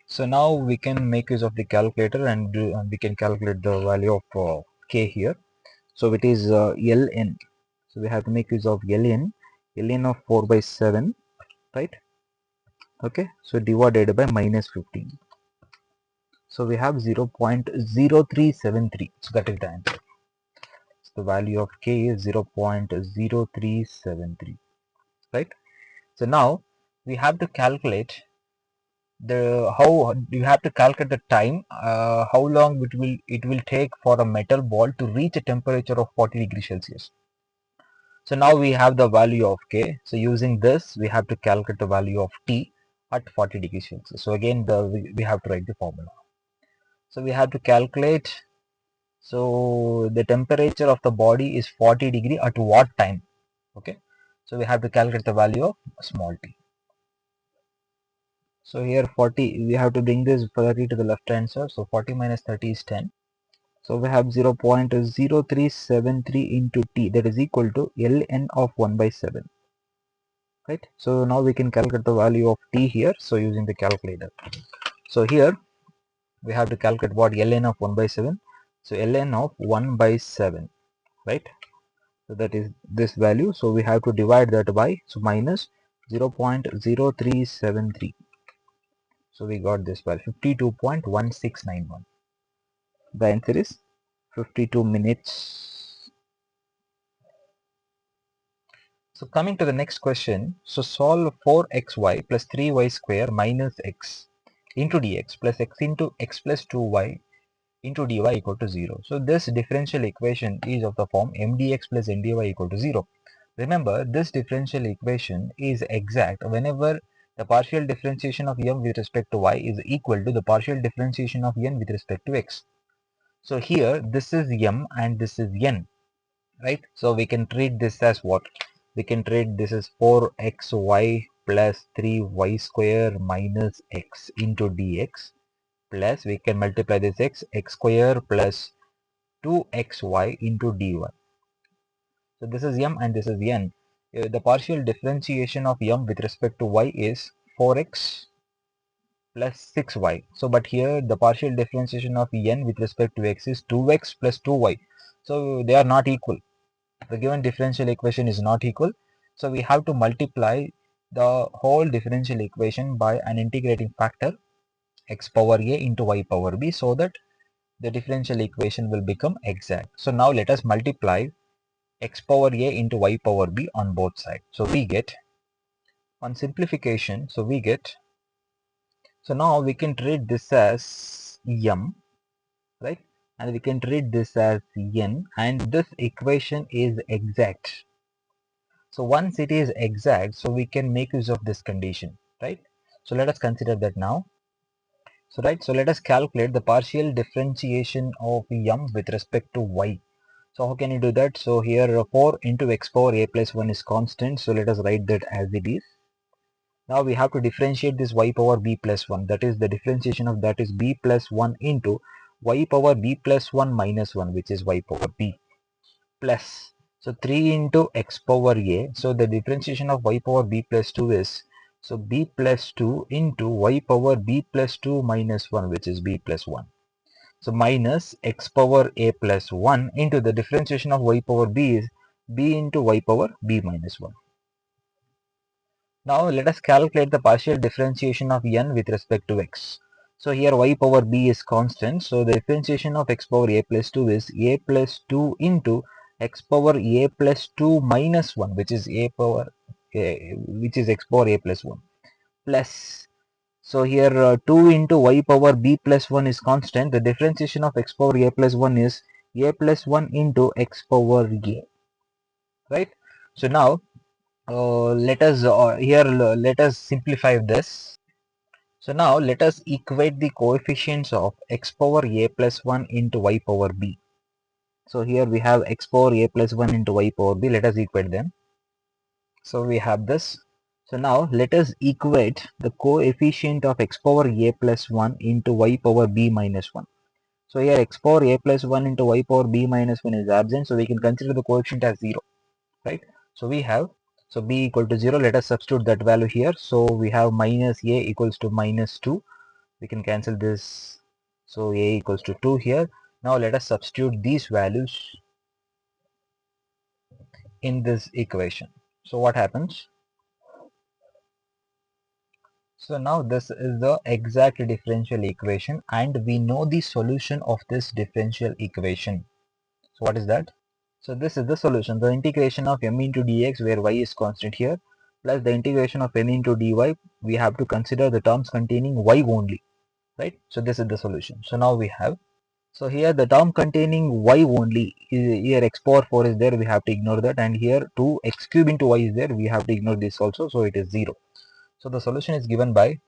So now we can make use of the calculator and we can calculate the value of k here. So it is ln. So we have to make use of ln of 4 by 7, right? Okay, so divided by minus 15. So we have 0.0373. So that is the answer. So the value of k is 0.0373, right? So now we have to calculate the how you have to calculate the time, how long it will take for a metal ball to reach a temperature of 40 degrees Celsius. So now we have the value of k. So using this, we have to calculate the value of t at 40 degrees Celsius. So again, we have to write the formula. So we have to calculate. So the temperature of the body is 40 degree at what time? Okay. So we have to calculate the value of small t. So here 40, we have to bring this 30 to the left hand side. So 40 minus 30 is 10. So we have 0.0373 into t, that is equal to ln of 1 by 7. Right. So now we can calculate the value of t here. So using the calculator. So here we have to calculate what ln of 1 by 7. So ln of 1 by 7, right? So that is this value. So we have to divide that by, so minus 0.0373. So we got this value 52.1691. The answer is 52 minutes. So coming to the next question. So solve 4xy plus 3y square minus x into dx plus x into x plus 2y into dy equal to 0. So this differential equation is of the form mdx plus ndy equal to 0. Remember, this differential equation is exact whenever the partial differentiation of m with respect to y is equal to the partial differentiation of n with respect to x. So here this is m and this is n, right? So we can treat this as what? We can treat this as 4xy plus 3y square minus x into dx plus we can multiply this x square plus 2xy into dy. So this is m and this is n. The partial differentiation of m with respect to y is 4x plus 6y. So but here the partial differentiation of n with respect to x is 2x plus 2y. So they are not equal. The given differential equation is not equal. So we have to multiply the whole differential equation by an integrating factor x power a into y power b, so that the differential equation will become exact. So now let us multiply x power a into y power b on both sides. So we get, on simplification, so now we can treat this as m, right? And we can treat this as n, and this equation is exact. So once it is exact, so we can make use of this condition, right? So let us consider that now. So right, so let us calculate the partial differentiation of m with respect to y. So how can you do that? So here 4 into x power a plus 1 is constant. So let us write that as it is. Now we have to differentiate this y power b plus 1. That is the differentiation of that is b plus 1 into y power b plus 1 minus 1, which is y power b, plus. So 3 into x power a. So the differentiation of y power b plus 2 is, so b plus 2 into y power b plus 2 minus 1, which is b plus 1. So minus x power a plus 1 into the differentiation of y power b is b into y power b minus 1. Now let us calculate the partial differentiation of n with respect to x. So here y power b is constant. So the differentiation of x power a plus 2 is a plus 2 into x power a plus 2 minus 1, which is a power which is x power a plus 1, plus. So here 2 into y power b plus 1 is constant. The differentiation of x power a plus 1 is a plus 1 into x power a, right? So now let us let us simplify this. So now let us equate the coefficients of x power a plus 1 into y power b. So here we have x power a plus 1 into y power b. Let us equate them. So we have this. So now let us equate the coefficient of x power a plus 1 into y power b minus 1. So here x power a plus 1 into y power b minus 1 is absent. So we can consider the coefficient as 0, right? So we have, so b equal to 0. Let us substitute that value here. So we have minus a equals to minus 2. We can cancel this. So a equals to 2 here. Now let us substitute these values in this equation. So what happens? So now this is the exact differential equation and we know the solution of this differential equation. So what is that? So this is the solution. The integration of m into dx, where y is constant here, plus the integration of n into dy. We have to consider the terms containing y only, right? So this is the solution. So now we have, so here the term containing y only, here x power 4 is there, we have to ignore that, and here 2 x cube into y is there, we have to ignore this also, so it is 0. So the solution is given by